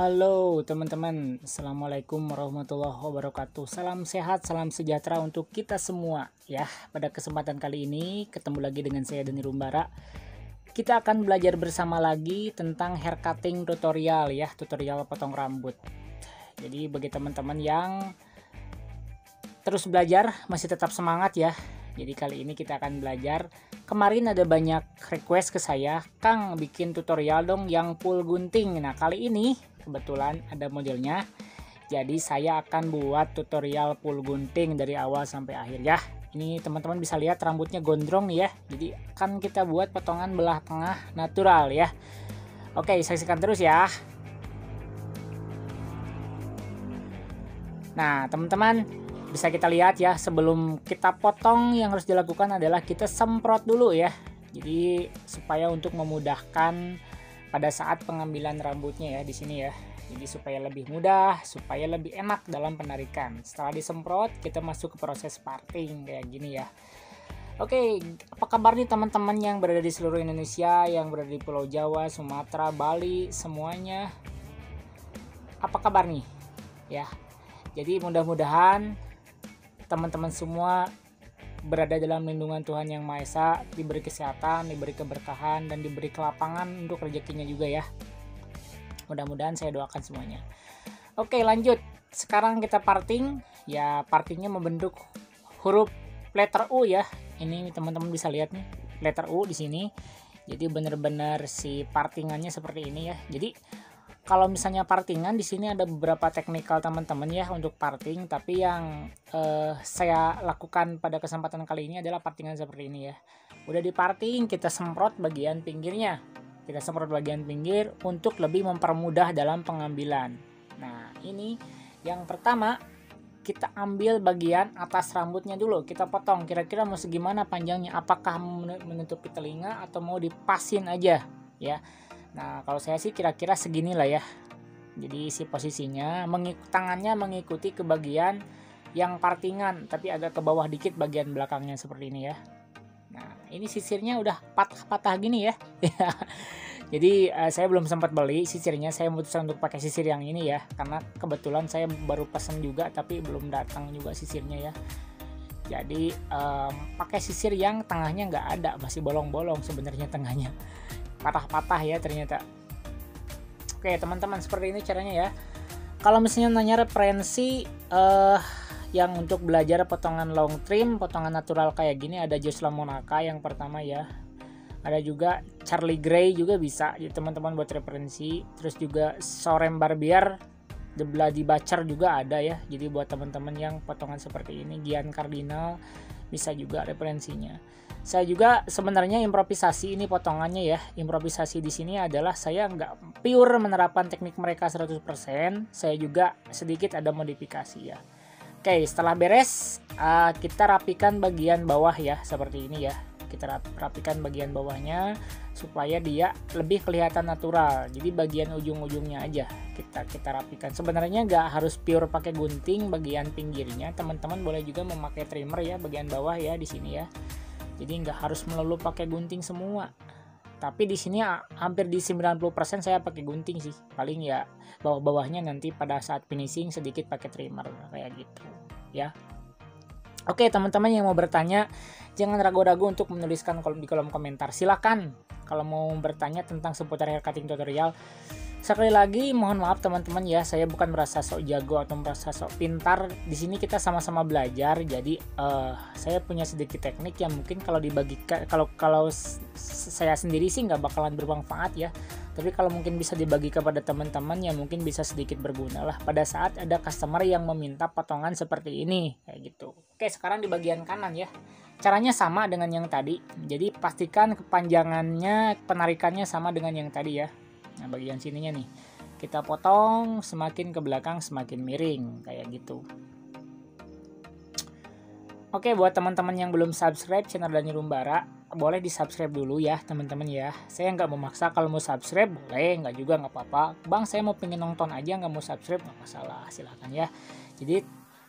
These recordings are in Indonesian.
Halo teman-teman, Assalamualaikum warahmatullahi wabarakatuh. Salam sehat, salam sejahtera untuk kita semua ya. Pada kesempatan kali ini ketemu lagi dengan saya Dani Rumbara. Kita akan belajar bersama lagi tentang hair cutting tutorial ya, tutorial potong rambut. Jadi bagi teman-teman yang terus belajar masih tetap semangat ya. Jadi kali ini kita akan belajar. Kemarin ada banyak request ke saya, Kang bikin tutorial dong yang full gunting. Nah kali ini kebetulan ada modelnya. Jadi saya akan buat tutorial full gunting dari awal sampai akhir ya. Ini teman-teman bisa lihat rambutnya gondrong nih ya. Jadi akan kita buat potongan belah tengah natural ya. Oke, saksikan terus ya. Nah teman-teman, bisa kita lihat ya, sebelum kita potong yang harus dilakukan adalah kita semprot dulu ya. Jadi supaya untuk memudahkan pada saat pengambilan rambutnya ya di sini ya. Jadi supaya lebih mudah, supaya lebih enak dalam penarikan. Setelah disemprot, kita masuk ke proses parting kayak gini ya. Oke, apa kabar nih teman-teman yang berada di seluruh Indonesia, yang berada di Pulau Jawa, Sumatera, Bali, semuanya. Apa kabar nih? Ya. Jadi mudah-mudahan teman-teman semua berada dalam lindungan Tuhan Yang Maha Esa, diberi kesehatan, diberi keberkahan, dan diberi kelapangan untuk rezekinya juga ya. Mudah-mudahan saya doakan semuanya. Oke, lanjut. Sekarang kita parting. Ya, partingnya membentuk huruf letter U ya. Ini teman-teman bisa lihat nih, letter U di sini. Jadi benar-benar si partingannya seperti ini ya. Jadi kalau misalnya partingan di sini ada beberapa teknikal teman-teman ya untuk parting, tapi yang saya lakukan pada kesempatan kali ini adalah partingan seperti ini ya. Udah diparting, kita semprot bagian pinggirnya. Kita semprot bagian pinggir untuk lebih mempermudah dalam pengambilan. Nah, ini yang pertama, kita ambil bagian atas rambutnya dulu, kita potong. Kira-kira mau segimana panjangnya? Apakah menutupi telinga atau mau dipasin aja ya? Nah kalau saya sih kira-kira segini lah ya. Jadi si posisinya tangannya mengikuti ke bagian yang partingan, tapi agak ke bawah dikit bagian belakangnya seperti ini ya. Nah ini sisirnya udah patah-patah gini ya. Jadi saya belum sempat beli sisirnya, saya memutuskan untuk pakai sisir yang ini ya, karena kebetulan saya baru pesan juga tapi belum datang juga sisirnya ya. Jadi pakai sisir yang tengahnya nggak ada, masih bolong-bolong sebenarnya tengahnya, patah-patah ya ternyata. Oke teman-teman, seperti ini caranya ya. Kalau misalnya nanya referensi yang untuk belajar potongan long trim, potongan natural kayak gini, ada Joshua Monaka yang pertama ya. Ada juga Charlie Gray juga bisa ya teman-teman buat referensi. Terus juga Soren Barbier, The Bloody Butcher juga ada ya. Jadi buat teman-teman yang potongan seperti ini, Gian Cardinal bisa juga referensinya. Saya juga sebenarnya improvisasi ini potongannya ya. Improvisasi di sini adalah saya nggak pure menerapkan teknik mereka 100%. Saya juga sedikit ada modifikasi ya. Oke, setelah beres kita rapikan bagian bawah ya, seperti ini ya. Kita rapikan bagian bawahnya supaya dia lebih kelihatan natural. Jadi bagian ujung-ujungnya aja kita rapikan. Sebenarnya nggak harus pure pakai gunting bagian pinggirnya. Teman-teman boleh juga memakai trimmer ya bagian bawah ya di sini ya. Jadi nggak harus melulu pakai gunting semua. Tapi di sini hampir di 90% saya pakai gunting sih. Paling ya bawah-bawahnya nanti pada saat finishing sedikit pakai trimmer kayak gitu ya. Oke teman-teman yang mau bertanya, jangan ragu-ragu untuk menuliskan di kolom komentar. Silakan kalau mau bertanya tentang seputar hair cutting tutorial. Sekali lagi mohon maaf teman-teman ya, saya bukan merasa sok jago atau merasa sok pintar. Di sini kita sama-sama belajar. Jadi saya punya sedikit teknik yang mungkin kalau dibagikan, kalau saya sendiri sih nggak bakalan bermanfaat ya. Tapi kalau mungkin bisa dibagi kepada teman-teman ya mungkin bisa sedikit berguna lah pada saat ada customer yang meminta potongan seperti ini kayak gitu. Oke, sekarang di bagian kanan ya. Caranya sama dengan yang tadi. Jadi pastikan kepanjangannya, penarikannya sama dengan yang tadi ya. Nah bagian sininya nih kita potong semakin ke belakang semakin miring kayak gitu. Oke, buat teman-teman yang belum subscribe channel Dani Rumbara, boleh di subscribe dulu ya teman-teman ya. Saya nggak memaksa, kalau mau subscribe boleh, nggak juga nggak apa-apa. Bang saya mau pengen nonton aja nggak mau subscribe nggak masalah, silahkan ya. Jadi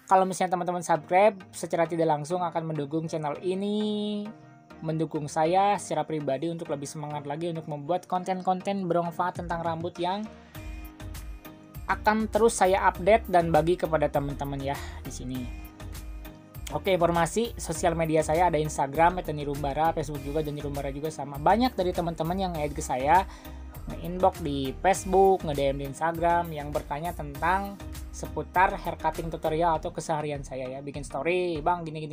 kalau misalnya teman-teman subscribe secara tidak langsung akan mendukung channel ini, mendukung saya secara pribadi untuk lebih semangat lagi untuk membuat konten-konten bermanfaat tentang rambut yang akan terus saya update dan bagi kepada teman-teman ya di sini. Oke, informasi sosial media saya ada Instagram @danirumbara, Facebook juga Danirumbara juga sama. Banyak dari teman-teman yang nge-add ke saya, nge-inbox di Facebook, nge-DM di Instagram yang bertanya tentang seputar hair cutting tutorial atau keseharian saya ya. Bikin story, "Bang, gini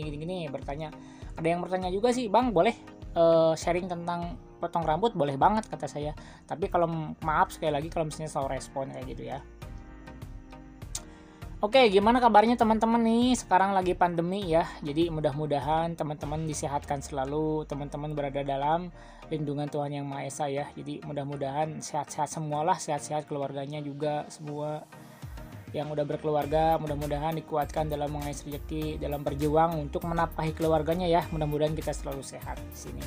bertanya. Ada yang bertanya juga sih, "Bang, boleh sharing tentang potong rambut?" Boleh banget kata saya. Tapi kalau maaf sekali lagi kalau misalnya slow respon kayak gitu ya. Oke, gimana kabarnya teman-teman nih? Sekarang lagi pandemi ya. Jadi mudah-mudahan teman-teman disehatkan selalu, teman-teman berada dalam lindungan Tuhan Yang Maha Esa ya. Jadi mudah-mudahan sehat-sehat semualah, sehat-sehat keluarganya juga semua yang udah berkeluarga, mudah-mudahan dikuatkan dalam mengais rezeki, dalam berjuang untuk menafkahi keluarganya ya. Mudah-mudahan kita selalu sehat di sini.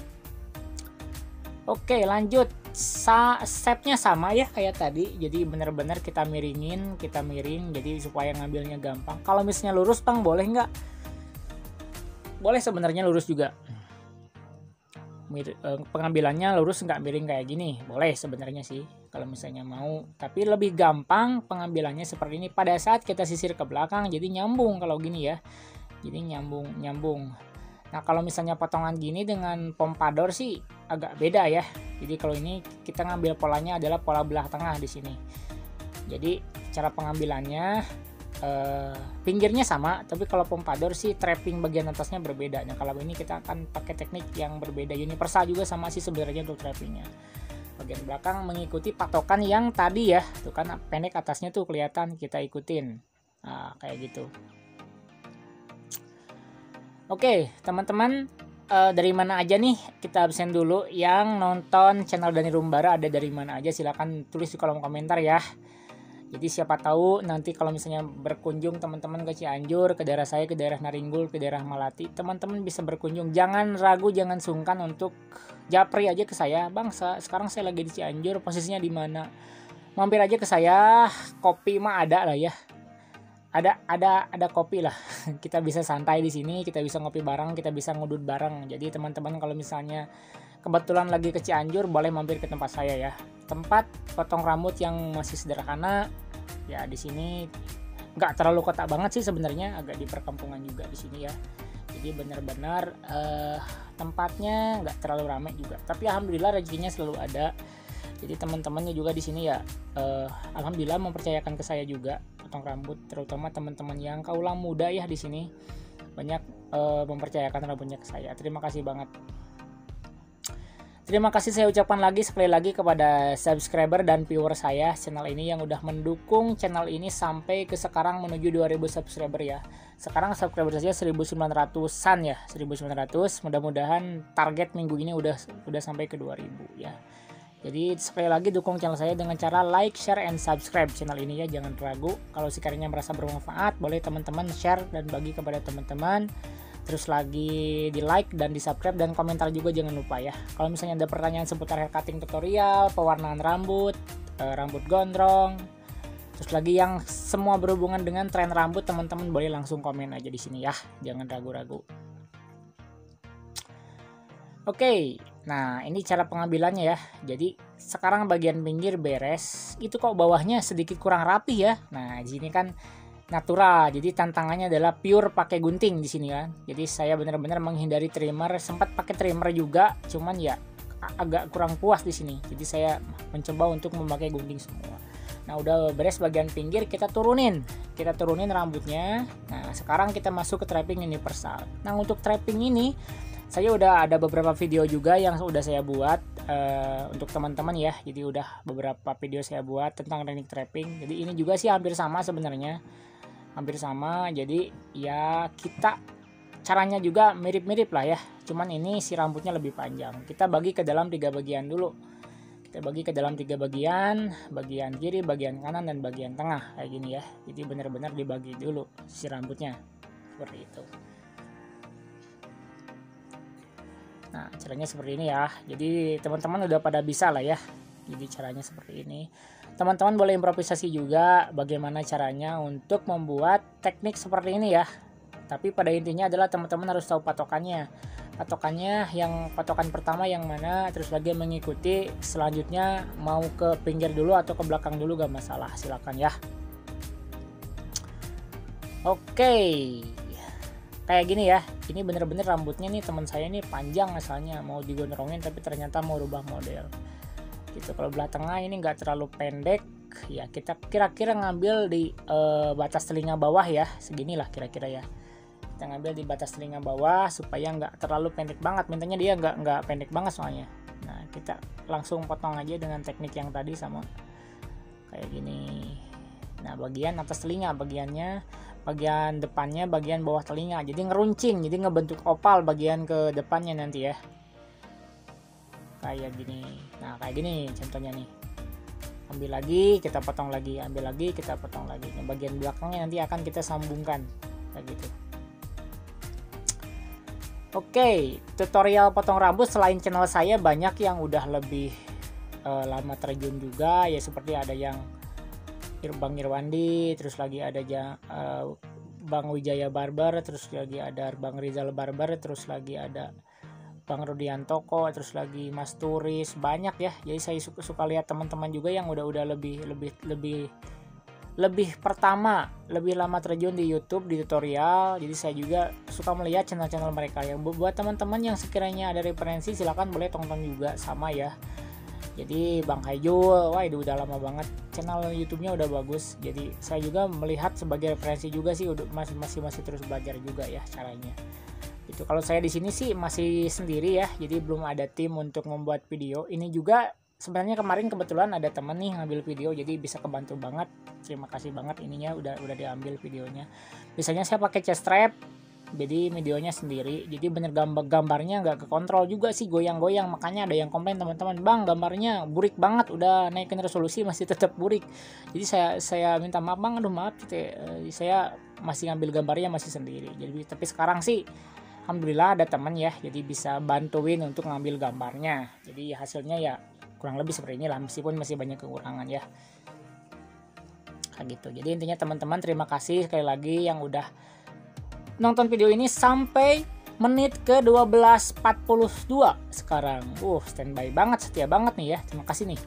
Oke, lanjut. Stepnya sama ya kayak tadi. Jadi benar-benar kita miring jadi supaya ngambilnya gampang. Kalau misalnya lurus, Bang, boleh nggak? Boleh sebenarnya lurus juga. Pengambilannya lurus nggak miring kayak gini, boleh sebenarnya sih kalau misalnya mau. Tapi lebih gampang pengambilannya seperti ini pada saat kita sisir ke belakang, jadi nyambung kalau gini ya. Jadi nyambung. Nah, kalau misalnya potongan gini dengan pompador sih agak beda ya. Jadi kalau ini kita ngambil polanya adalah pola belah tengah di sini. Jadi cara pengambilannya pinggirnya sama, tapi kalau pompador sih trapping bagian atasnya berbeda. Nah, kalau ini kita akan pakai teknik yang berbeda. Universal juga sama sih sebenarnya untuk trappingnya. Bagian belakang mengikuti patokan yang tadi ya. Tuh kan pendek atasnya tuh kelihatan, kita ikutin. Nah, kayak gitu. Oke, teman-teman, dari mana aja nih? Kita absen dulu. Yang nonton channel Danirumbara ada dari mana aja? Silahkan tulis di kolom komentar ya. Jadi siapa tahu nanti kalau misalnya berkunjung teman-teman ke Cianjur, ke daerah saya, ke daerah Naringgul, ke daerah Malati, teman-teman bisa berkunjung. Jangan ragu, jangan sungkan untuk japri aja ke saya. "Bang, sekarang saya lagi di Cianjur, posisinya di mana?" Mampir aja ke saya. Kopi mah ada lah ya. Ada kopi lah. Kita bisa santai di sini, kita bisa ngopi bareng, kita bisa ngudut bareng. Jadi teman-teman kalau misalnya kebetulan lagi ke Cianjur, boleh mampir ke tempat saya ya. Tempat potong rambut yang masih sederhana ya. Di sini nggak terlalu kota banget sih sebenarnya, agak di perkampungan juga di sini ya. Jadi benar-benar tempatnya nggak terlalu ramai juga. Tapi alhamdulillah rezekinya selalu ada. Jadi teman-temannya juga di sini ya, alhamdulillah mempercayakan ke saya juga potong rambut, terutama teman-teman yang kaula muda ya di sini banyak mempercayakan rambutnya ke saya. Terima kasih banget. Terima kasih saya ucapkan lagi sekali lagi kepada subscriber dan viewer saya channel ini yang udah mendukung channel ini sampai ke sekarang menuju 2000 subscriber ya. Sekarang subscriber saja 1900-an ya, 1900. Mudah-mudahan target minggu ini udah sampai ke 2000 ya. Jadi sekali lagi dukung channel saya dengan cara like, share, and subscribe channel ini ya. Jangan ragu. Kalau sekiranya merasa bermanfaat, boleh teman-teman share dan bagi kepada teman-teman. Terus lagi di like dan di subscribe dan komentar juga jangan lupa ya. Kalau misalnya ada pertanyaan seputar hair cutting tutorial, pewarnaan rambut, rambut gondrong, terus lagi yang semua berhubungan dengan tren rambut, teman-teman boleh langsung komen aja di sini ya. Jangan ragu-ragu. Oke, nah ini cara pengambilannya ya. Jadi sekarang bagian pinggir beres, itu kok bawahnya sedikit kurang rapi ya. Nah di sini kan natural, jadi tantangannya adalah pure pakai gunting di sini kan. Jadi saya benar-benar menghindari trimmer, sempat pakai trimmer juga, cuman ya agak kurang puas di sini. Jadi saya mencoba untuk memakai gunting semua. Nah udah beres bagian pinggir, kita turunin rambutnya. Nah sekarang kita masuk ke trapping universal. Nah untuk trapping ini saya udah ada beberapa video juga yang udah saya buat untuk teman-teman ya. Jadi udah beberapa video saya buat tentang teknik trapping. Jadi ini juga sih hampir sama sebenarnya. Hampir sama. Jadi ya kita caranya juga mirip-mirip lah ya. Cuman ini si rambutnya lebih panjang. Kita bagi ke dalam 3 bagian dulu. Kita bagi ke dalam 3 bagian. Bagian kiri, bagian kanan, dan bagian tengah. Kayak gini ya. Jadi benar-benar dibagi dulu si rambutnya. Seperti itu. Nah caranya seperti ini ya. Jadi teman-teman udah pada bisa lah ya. Jadi caranya seperti ini. Teman-teman boleh improvisasi juga bagaimana caranya untuk membuat teknik seperti ini ya. Tapi pada intinya adalah teman-teman harus tahu patokannya. Patokan pertama yang mana, terus lagi mengikuti. Selanjutnya mau ke pinggir dulu atau ke belakang dulu gak masalah, silakan ya. Oke, kayak gini ya. Ini bener-bener rambutnya nih teman saya nih panjang asalnya, mau digondrongin tapi ternyata mau rubah model gitu. Kalau belah tengah ini nggak terlalu pendek ya, kita kira-kira ngambil di batas telinga bawah ya, seginilah kira-kira ya. Kita ngambil di batas telinga bawah supaya nggak terlalu pendek banget, mintanya dia nggak pendek banget soalnya. Nah, kita langsung potong aja dengan teknik yang tadi sama kayak gini. Nah, bagian atas telinga, bagian depannya, bagian bawah telinga, jadi ngeruncing, jadi ngebentuk opal bagian ke depannya nanti ya, kayak gini. Nah, kayak gini contohnya nih. Ambil lagi, kita potong lagi, ambil lagi, kita potong lagi. Nah, bagian belakangnya nanti akan kita sambungkan kayak gitu. Oke, tutorial potong rambut selain channel saya banyak yang udah lebih lama terjun juga ya, seperti ada yang Bang Irwandi, terus lagi ada Bang Wijaya Barber, terus lagi ada Bang Rizal Barber, terus lagi ada Bang Rudiantoko, terus lagi Mas Turis, banyak ya. Jadi saya suka lihat teman-teman juga yang udah lebih pertama, lebih lama terjun di YouTube, di tutorial. Jadi saya juga suka melihat channel-channel mereka. Yang buat teman-teman yang sekiranya ada referensi, silahkan boleh tonton juga sama ya. Jadi Bang Haijul, wah itu udah lama banget, channel YouTube-nya udah bagus. Jadi saya juga melihat sebagai referensi juga sih, masih terus belajar juga ya caranya. Itu kalau saya di sini sih masih sendiri ya, jadi belum ada tim untuk membuat video. Ini juga sebenarnya kemarin kebetulan ada temen nih ngambil video, jadi bisa kebantu banget. Terima kasih banget ininya udah diambil videonya. Biasanya saya pakai chest strap, jadi videonya sendiri, jadi bener gambarnya nggak kekontrol juga sih, goyang-goyang. Makanya ada yang komplain teman-teman, bang gambarnya burik banget, udah naikin resolusi masih tetap burik. Jadi saya minta maaf bang, aduh maaf gitu ya. Saya masih ngambil gambarnya masih sendiri. Jadi tapi sekarang sih alhamdulillah ada teman ya, jadi bisa bantuin untuk ngambil gambarnya. Jadi hasilnya ya kurang lebih seperti ini lah, meskipun masih banyak kekurangan ya kayak gitu. Jadi intinya teman-teman, terima kasih sekali lagi yang udah nonton video ini sampai menit ke 12.42 sekarang. Standby banget, setia banget nih ya. Terima kasih nih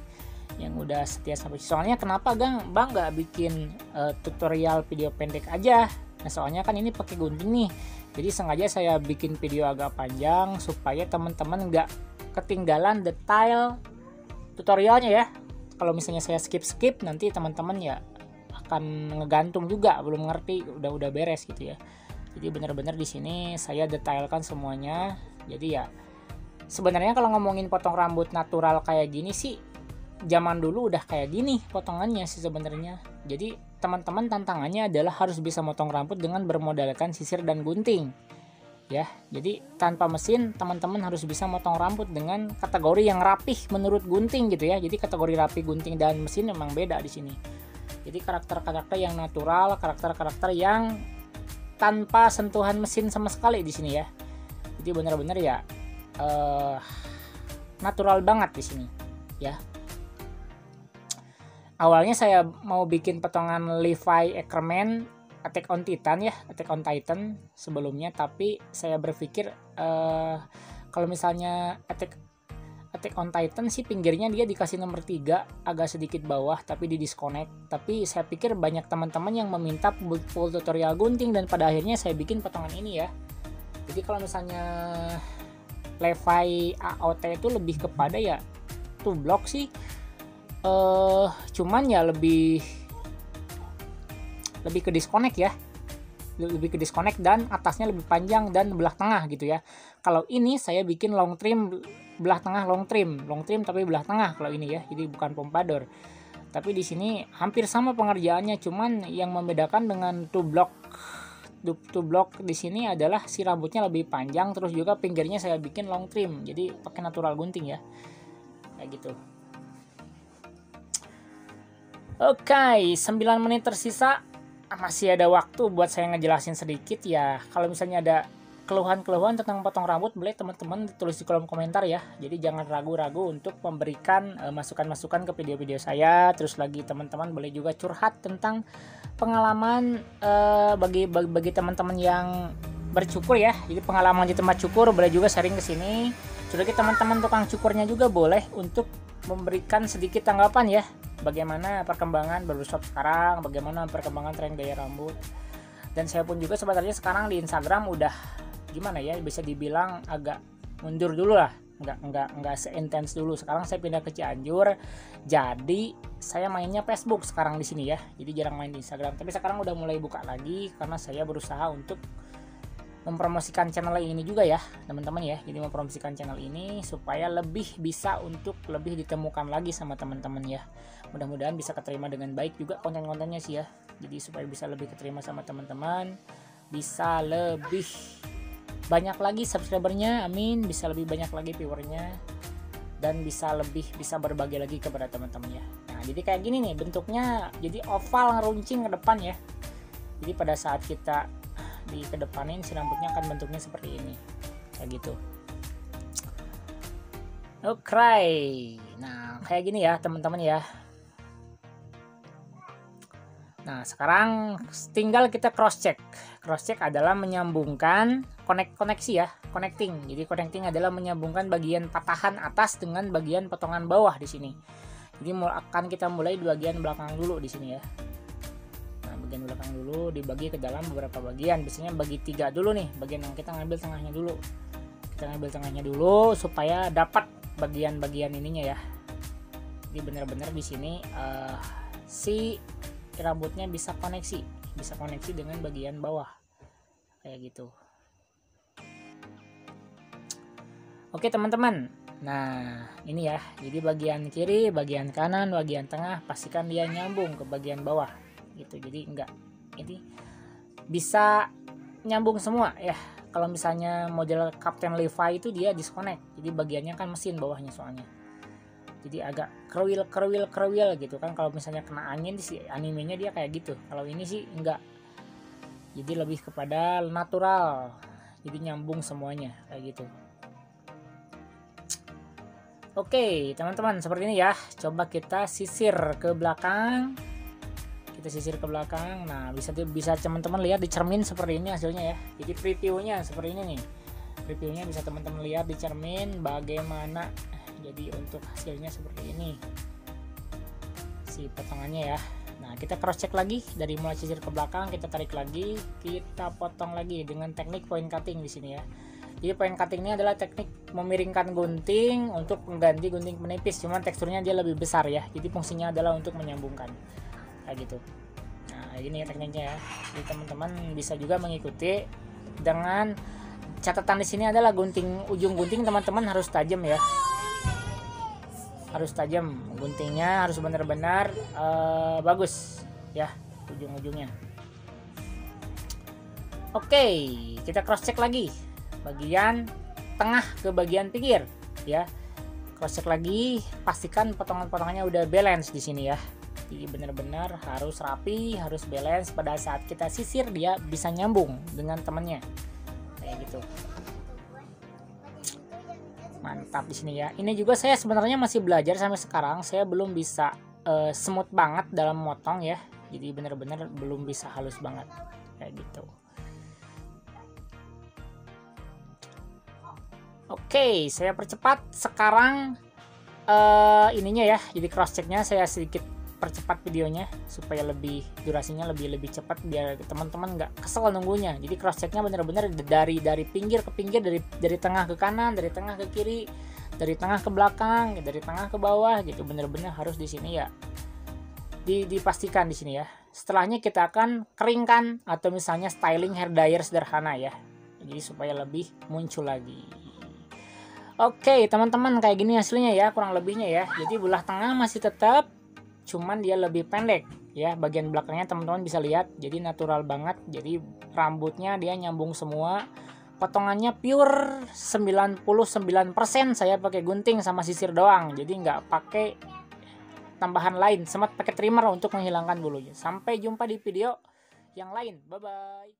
yang udah setia sampai. Soalnya kenapa bang nggak bikin tutorial video pendek aja? Nah, soalnya kan ini pakai gunting nih. Jadi sengaja saya bikin video agak panjang supaya teman-teman nggak ketinggalan detail tutorialnya ya. Kalau misalnya saya skip nanti teman-teman ya akan ngegantung juga, belum ngerti, udah beres gitu ya. Jadi benar-benar di sini saya detailkan semuanya. Jadi ya sebenarnya kalau ngomongin potong rambut natural kayak gini sih, zaman dulu udah kayak gini potongannya sih sebenarnya. Jadi teman-teman tantangannya adalah harus bisa motong rambut dengan bermodalkan sisir dan gunting. Ya, jadi tanpa mesin teman-teman harus bisa motong rambut dengan kategori yang rapih menurut gunting gitu ya. Jadi kategori rapi gunting dan mesin memang beda di sini. Jadi karakter-karakter yang natural, karakter-karakter yang tanpa sentuhan mesin sama sekali di sini ya. Jadi benar-benar ya natural banget di sini ya. Awalnya saya mau bikin potongan Levi Ackerman Attack on Titan ya, Attack on Titan sebelumnya, tapi saya berpikir kalau misalnya Attack on Titan sih pinggirnya dia dikasih nomor 3 agak sedikit bawah tapi di disconnect. Tapi saya pikir banyak teman-teman yang meminta full tutorial gunting dan pada akhirnya saya bikin potongan ini ya. Jadi kalau misalnya Levi AOT itu lebih kepada ya tuh blok sih, cuman ya lebih ke disconnect ya, lebih ke disconnect dan atasnya lebih panjang dan belah tengah gitu ya. Kalau ini saya bikin long trim, belah tengah long trim tapi belah tengah kalau ini ya, jadi bukan pompadour. Tapi di sini hampir sama pengerjaannya, cuman yang membedakan dengan two block di sini adalah si rambutnya lebih panjang, terus juga pinggirnya saya bikin long trim, jadi pakai natural gunting ya, kayak gitu. Oke, 9 menit tersisa, masih ada waktu buat saya ngejelasin sedikit ya. Kalau misalnya ada keluhan-keluhan tentang potong rambut, boleh teman-teman tulis di kolom komentar ya. Jadi jangan ragu-ragu untuk memberikan masukan-masukan ke video-video saya. Terus lagi teman-teman boleh juga curhat tentang pengalaman bagi teman-teman yang bercukur ya. Jadi pengalaman di tempat cukur boleh juga sharing ke sini. Terus lagi teman-teman tukang cukurnya juga boleh untuk memberikan sedikit tanggapan ya. Bagaimana perkembangan barbershop sekarang, bagaimana perkembangan tren gaya rambut. Dan saya pun juga sebenarnya sekarang di Instagram udah gimana ya, bisa dibilang agak mundur dulu lah, nggak seintens dulu. Sekarang saya pindah ke Cianjur, jadi saya mainnya Facebook sekarang di sini ya, jadi jarang main di Instagram. Tapi sekarang udah mulai buka lagi karena saya berusaha untuk mempromosikan channel ini juga ya teman-teman ya. Jadi mempromosikan channel ini supaya lebih bisa untuk lebih ditemukan lagi sama teman-teman ya. Mudah-mudahan bisa keterima dengan baik juga konten-kontennya sih ya. Jadi supaya bisa lebih keterima sama teman-teman, bisa lebih banyak lagi subscribernya, amin, bisa lebih banyak lagi viewernya, dan bisa berbagi lagi kepada teman-teman ya. Nah, jadi kayak gini nih bentuknya, jadi oval ngeruncing ke depan ya. Jadi pada saat kita di kedepanin si rambutnya akan bentuknya seperti ini, kayak gitu. Oke, nah kayak gini ya teman-teman ya. Nah, sekarang tinggal kita cross check. Cross check adalah menyambungkan koneksi ya, connecting. Jadi connecting adalah menyambungkan bagian patahan atas dengan bagian potongan bawah di sini. Jadi akan kita mulai di bagian belakang dulu di sini ya. Nah, bagian belakang dulu dibagi ke dalam beberapa bagian. Biasanya bagi 3 dulu nih. Bagian yang kita ngambil tengahnya dulu. Kita ngambil tengahnya dulu supaya dapat bagian-bagian ininya ya. Jadi benar-benar di sini si rambutnya bisa koneksi dengan bagian bawah kayak gitu. Oke teman-teman, nah ini ya, jadi bagian kiri, bagian kanan, bagian tengah pastikan dia nyambung ke bagian bawah gitu. Jadi enggak, ini bisa nyambung semua ya. Kalau misalnya model Captain Levi itu dia disconnect, jadi bagiannya kan mesin bawahnya soalnya, jadi agak kerwil gitu kan. Kalau misalnya kena angin si animenya dia kayak gitu. Kalau ini sih enggak, jadi lebih kepada natural, jadi nyambung semuanya kayak gitu. Oke teman-teman, seperti ini ya. Coba kita sisir ke belakang, nah bisa teman-teman lihat di cermin seperti ini hasilnya ya. Jadi previewnya seperti ini nih, previewnya bisa teman-teman lihat di cermin bagaimana. Jadi untuk hasilnya seperti ini si potongannya ya. Nah, kita cross check lagi dari mulai sisir ke belakang, kita tarik lagi, kita potong lagi dengan teknik point cutting di sini ya. Jadi point cutting ini adalah teknik memiringkan gunting untuk mengganti gunting menipis, cuman teksturnya dia lebih besar ya. Jadi fungsinya adalah untuk menyambungkan kayak gitu. Nah, ini ya tekniknya ya. Jadi teman-teman bisa juga mengikuti dengan catatan di sini adalah ujung gunting teman-teman harus tajam ya. Harus tajam guntingnya, harus benar-benar bagus ya ujung-ujungnya. Oke, kita cross check lagi bagian tengah ke bagian pinggir ya. Cross check lagi, pastikan potongan-potongannya udah balance di sini ya. Jadi benar-benar harus rapi, harus balance. Pada saat kita sisir dia bisa nyambung dengan temennya kayak gitu. Mantap di sini ya. Ini juga saya sebenarnya masih belajar sampai sekarang. Saya belum bisa smooth banget dalam motong ya. Jadi benar-benar belum bisa halus banget kayak gitu. Oke, saya percepat sekarang ininya ya. Jadi cross checknya saya sedikit percepat videonya supaya durasinya lebih cepat biar teman-teman nggak kesel nunggunya. Jadi cross checknya benar-benar dari pinggir ke pinggir, dari tengah ke kanan, dari tengah ke kiri, dari tengah ke belakang, dari tengah ke bawah gitu. Benar-benar harus di sini ya. Dipastikan di sini ya. Setelahnya kita akan keringkan atau misalnya styling hair dryer sederhana ya. Jadi supaya lebih muncul lagi. Oke teman-teman, kayak gini hasilnya ya kurang lebihnya ya. Jadi belah tengah masih tetap, cuman dia lebih pendek ya. Bagian belakangnya teman-teman bisa lihat, jadi natural banget. Jadi rambutnya dia nyambung semua. Potongannya pure 99% saya pakai gunting sama sisir doang. Jadi nggak pakai tambahan lain. Sempat pakai trimmer untuk menghilangkan bulunya. Sampai jumpa di video yang lain. Bye bye.